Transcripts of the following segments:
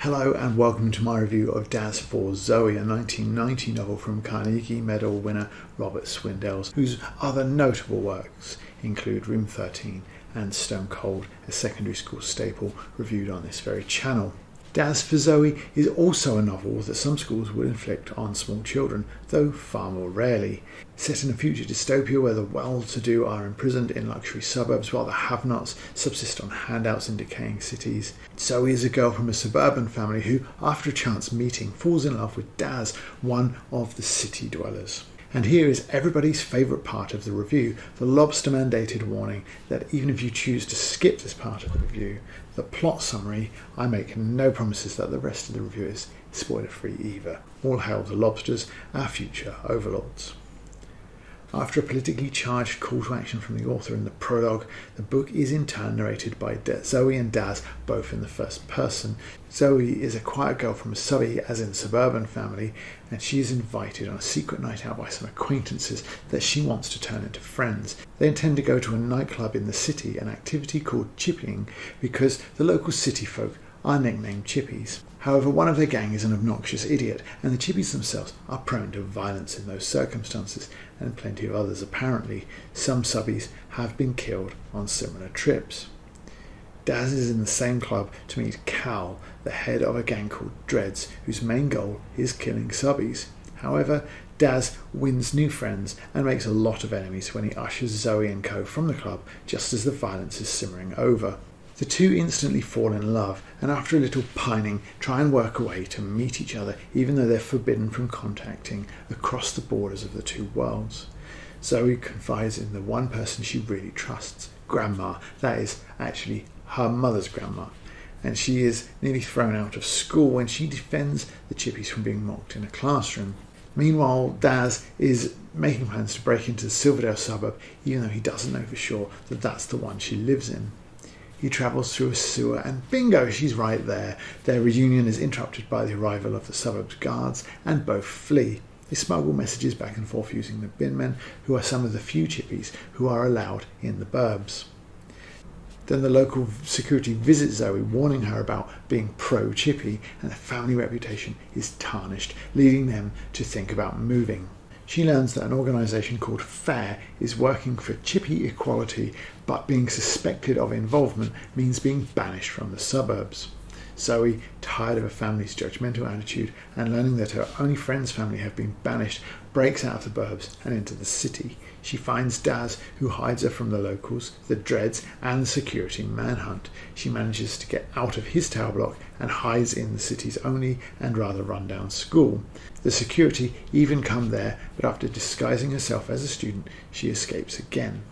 Hello and welcome to my review of Daz4Zoe, a 1990 novel from Carnegie Medal winner Robert Swindells, whose other notable works include Room 13 and Stone Cold, a secondary school staple reviewed on this very channel. Daz4Zoe is also a novel that some schools would inflict on small children, though far more rarely. Set in a future dystopia where the well-to-do are imprisoned in luxury suburbs while the have-nots subsist on handouts in decaying cities. Zoe is a girl from a suburban family who, after a chance meeting, falls in love with Daz, one of the city dwellers. And here is everybody's favourite part of the review, the lobster-mandated warning that even if you choose to skip this part of the review, the plot summary, I make no promises that the rest of the review is spoiler-free either. All hail the lobsters, our future overlords. After a politically charged call to action from the author in the prologue, the book is in turn narrated by Zoe and Daz, both in the first person. Zoe is a quiet girl from a subby, as in suburban family, and she is invited on a secret night out by some acquaintances that she wants to turn into friends. They intend to go to a nightclub in the city, an activity called chipping, because the local city folk are nicknamed chippies. However, one of their gang is an obnoxious idiot, and the chippies themselves are prone to violence in those circumstances, and plenty of others apparently. Some subbies have been killed on similar trips. Daz is in the same club to meet Cal, the head of a gang called Dreads, whose main goal is killing subbies. However, Daz wins new friends and makes a lot of enemies when he ushers Zoe and co from the club just as the violence is simmering over. The two instantly fall in love, and after a little pining, try and work a way to meet each other, even though they're forbidden from contacting across the borders of the two worlds. Zoe confides in the one person she really trusts, Grandma, that is, actually her mother's grandma, and she is nearly thrown out of school when she defends the chippies from being mocked in a classroom. Meanwhile, Daz is making plans to break into the Silverdale suburb, even though he doesn't know for sure that that's the one she lives in. He travels through a sewer and bingo, she's right there. Their reunion is interrupted by the arrival of the suburb's guards and both flee. They smuggle messages back and forth using the bin men, who are some of the few chippies who are allowed in the burbs. Then the local security visits Zoe, warning her about being pro-chippy, and the family reputation is tarnished, leading them to think about moving. She learns that an organisation called FAIR is working for chippy equality, but being suspected of involvement means being banished from the suburbs. Zoe, tired of her family's judgmental attitude and learning that her only friend's family have been banished, breaks out of the burbs and into the city. She finds Daz, who hides her from the locals, the Dreads, and the security manhunt. She manages to get out of his tower block and hides in the city's only and rather run-down school. The security even come there, but after disguising herself as a student, she escapes again.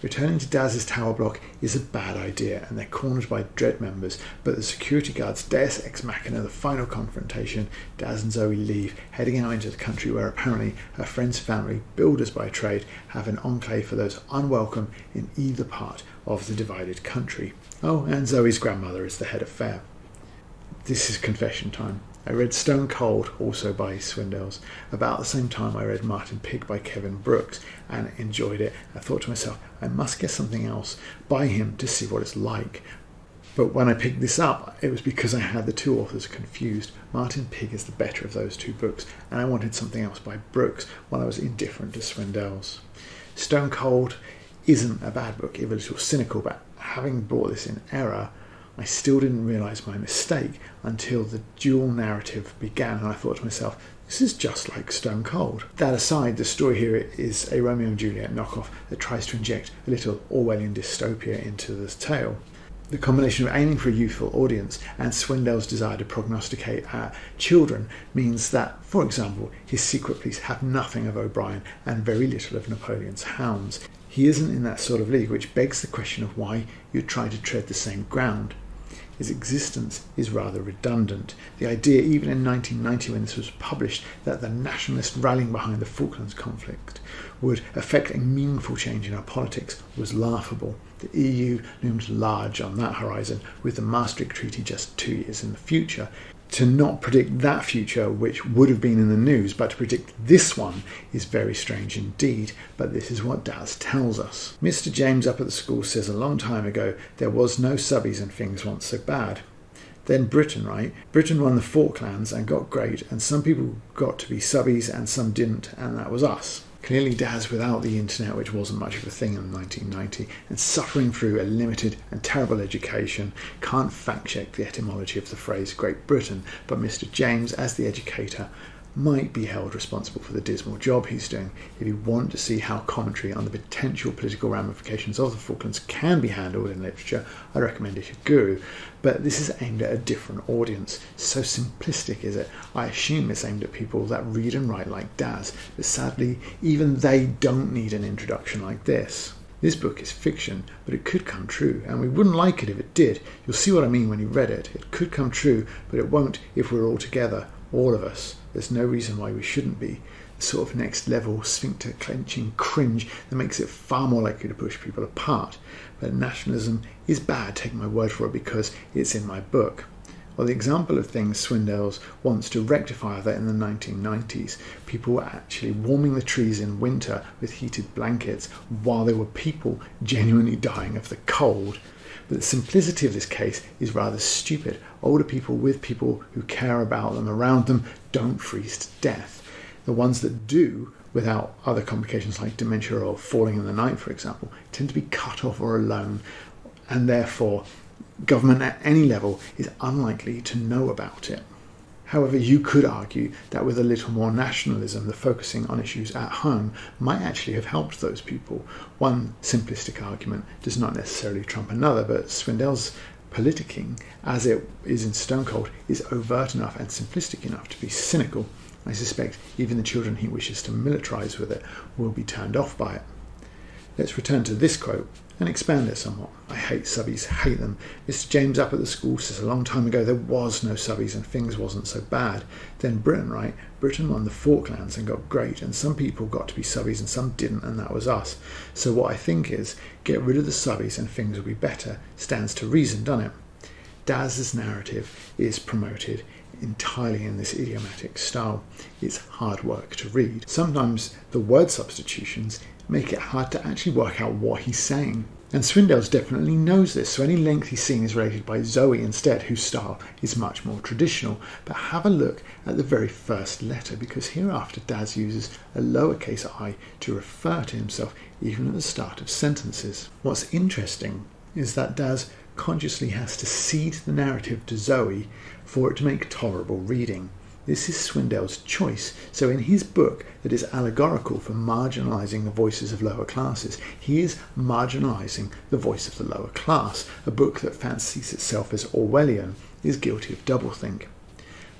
Returning to Daz's tower block is a bad idea, and they're cornered by Dread members, but the security guards Deus Ex Machina the final confrontation. Daz and Zoe leave, heading out into the country where apparently her friend's family, builders by trade, have an enclave for those unwelcome in either part of the divided country. Oh, and Zoe's grandmother is the head of FAIR. This is confession time. I read Stone Cold, also by Swindells. About the same time I read Martin Pig by Kevin Brooks and enjoyed it. I thought to myself, I must get something else by him to see what it's like. But when I picked this up, it was because I had the two authors confused. Martin Pig is the better of those two books, and I wanted something else by Brooks while I was indifferent to Swindells. Stone Cold isn't a bad book, if a little cynical, but having brought this in error, I still didn't realise my mistake until the dual narrative began, and I thought to myself, this is just like Stone Cold. That aside, the story here is a Romeo and Juliet knockoff that tries to inject a little Orwellian dystopia into the tale. The combination of aiming for a youthful audience and Swindells' desire to prognosticate children means that, for example, his secret police have nothing of O'Brien and very little of Napoleon's hounds. He isn't in that sort of league, which begs the question of why you'd try to tread the same ground. His existence is rather redundant. The idea, even in 1990 when this was published, that the nationalist rallying behind the Falklands conflict would affect a meaningful change in our politics was laughable. The EU loomed large on that horizon, with the Maastricht Treaty just 2 years in the future. To not predict that future, which would have been in the news, but to predict this one is very strange indeed, but this is what Daz tells us. Mr. James up at the school says a long time ago there was no subbies and things weren't so bad. Then Britain, right? Britain won the Falklands and got great, and some people got to be subbies and some didn't, and that was us. Clearly Daz, without the internet, which wasn't much of a thing in 1990, and suffering through a limited and terrible education, can't fact-check the etymology of the phrase Great Britain, but Mr. James, as the educator, might be held responsible for the dismal job he's doing. If you want to see how commentary on the potential political ramifications of the Falklands can be handled in literature, I recommend it to Guru. But this is aimed at a different audience. So simplistic is it? I assume it's aimed at people that read and write like Daz, but sadly, even they don't need an introduction like this. This book is fiction, but it could come true, and we wouldn't like it if it did. You'll see what I mean when you read it. It could come true, but it won't if we're all together, all of us. There's no reason why we shouldn't be. The sort of next level sphincter clenching cringe that makes it far more likely to push people apart. But nationalism is bad, take my word for it, because it's in my book. Well, the example of things Swindells wants to rectify that in the 1990s, people were actually warming the trees in winter with heated blankets while there were people genuinely dying of the cold. But the simplicity of this case is rather stupid. Older people with people who care about them around them don't freeze to death. The ones that do, without other complications like dementia or falling in the night, for example, tend to be cut off or alone, and therefore government at any level is unlikely to know about it. However, you could argue that with a little more nationalism, the focusing on issues at home might actually have helped those people. One simplistic argument does not necessarily trump another, but Swindells' politicking, as it is in Stone Cold, is overt enough and simplistic enough to be cynical. I suspect even the children he wishes to militarise with it will be turned off by it. Let's return to this quote and expand it somewhat. I hate subbies, hate them. Mr. James up at the school says a long time ago there was no subbies and things wasn't so bad. Then Britain, right? Britain won the Falklands and got great, and some people got to be subbies and some didn't, and that was us. So what I think is, get rid of the subbies and things will be better. Stands to reason, doesn't it? Daz's narrative is promoted entirely in this idiomatic style. It's hard work to read. Sometimes the word substitutions make it hard to actually work out what he's saying. And Swindells definitely knows this, so any lengthy scene is related by Zoe instead, whose style is much more traditional. But have a look at the very first letter, because hereafter Daz uses a lowercase I to refer to himself even at the start of sentences. What's interesting is that Daz consciously has to cede the narrative to Zoe for it to make tolerable reading. This is Swindells' choice. So in his book that is allegorical for marginalising the voices of lower classes, he is marginalising the voice of the lower class. A book that fancies itself as Orwellian is guilty of doublethink.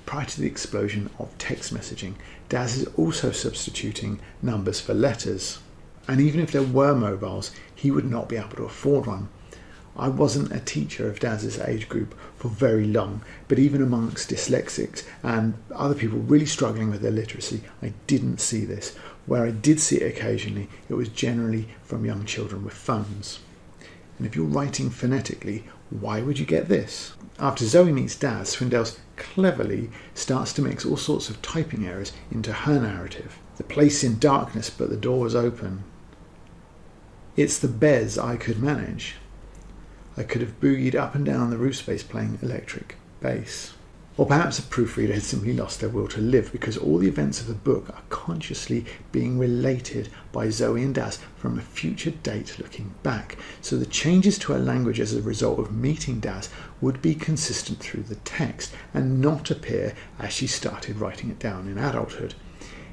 Prior to the explosion of text messaging, Daz is also substituting numbers for letters. And even if there were mobiles, he would not be able to afford one. I wasn't a teacher of Daz's age group for very long, but even amongst dyslexics and other people really struggling with their literacy, I didn't see this. Where I did see it occasionally, it was generally from young children with phones. And if you're writing phonetically, why would you get this? After Zoe meets Daz, Swindells cleverly starts to mix all sorts of typing errors into her narrative. The place in darkness, but the door was open. It's the bez I could manage. I could have boogied up and down the roof space playing electric bass. Or perhaps a proofreader had simply lost their will to live, because all the events of the book are consciously being related by Zoe and Daz from a future date looking back. So the changes to her language as a result of meeting Daz would be consistent through the text and not appear as she started writing it down in adulthood.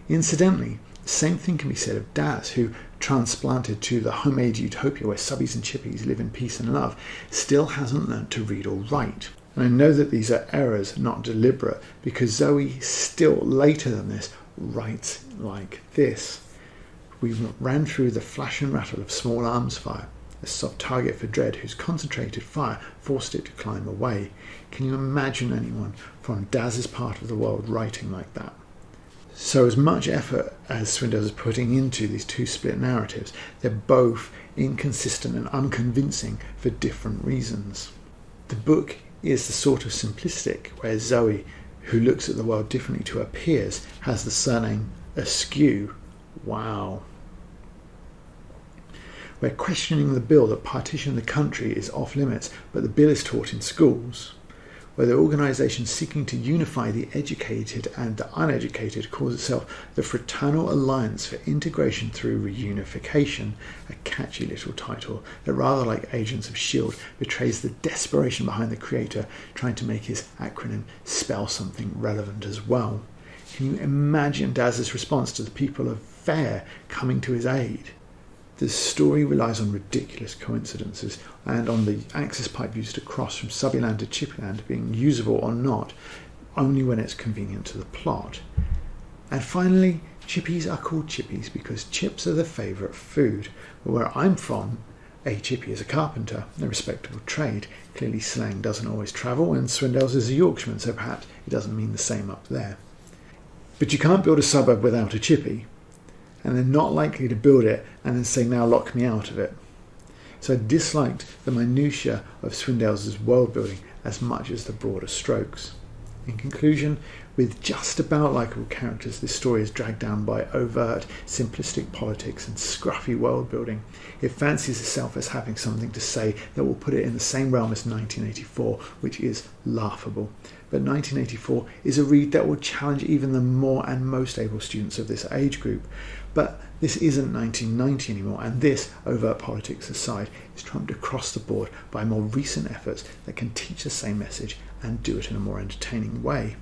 Incidentally, the same thing can be said of Daz, who, transplanted to the homemade utopia where subbies and chippies live in peace and love, still hasn't learnt to read or write. And I know that these are errors, not deliberate, because Zoe still later than this writes like this. We ran through the flash and rattle of small arms fire, a soft target for dread whose concentrated fire forced it to climb away. Can you imagine anyone from Daz's part of the world writing like that? So as much effort as Swindells is putting into these two split narratives, they're both inconsistent and unconvincing for different reasons. The book is the sort of simplistic where Zoe, who looks at the world differently to her peers, has the surname Askew. Wow. Where questioning the bill that partitioned the country is off limits, but the bill is taught in schools. where the organisation seeking to unify the educated and the uneducated calls itself the Fraternal Alliance for Integration Through Reunification, a catchy little title that, rather like Agents of S.H.I.E.L.D., betrays the desperation behind the creator trying to make his acronym spell something relevant as well. Can you imagine Daz's response to the people of Fair coming to his aid? The story relies on ridiculous coincidences and on the access pipe used to cross from Subbyland to Chippyland being usable or not, only when it's convenient to the plot. And finally, chippies are called chippies because chips are the favourite food. But where I'm from, a chippy is a carpenter, a respectable trade. Clearly slang doesn't always travel, and Swindells is a Yorkshireman, so perhaps it doesn't mean the same up there. But you can't build a suburb without a chippy, and they're not likely to build it and then say, now lock me out of it. So I disliked the minutiae of Swindells' world building as much as the broader strokes. In conclusion, with just about likeable characters, this story is dragged down by overt, simplistic politics and scruffy world building. It fancies itself as having something to say that will put it in the same realm as 1984, which is laughable. But 1984 is a read that will challenge even the more and most able students of this age group. But this isn't 1990 anymore, and this, overt politics aside, is trumped across the board by more recent efforts that can teach the same message and do it in a more entertaining way.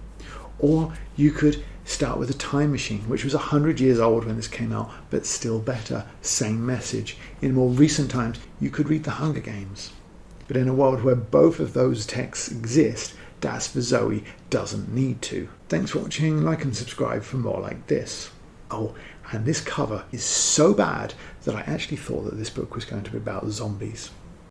Or you could start with A Time Machine, which was 100 years old when this came out, but still better, same message. In more recent times, you could read The Hunger Games. But in a world where both of those texts exist, Daz4Zoe doesn't need to. Thanks for watching, like and subscribe for more like this. Oh, and this cover is so bad that I actually thought that this book was going to be about zombies.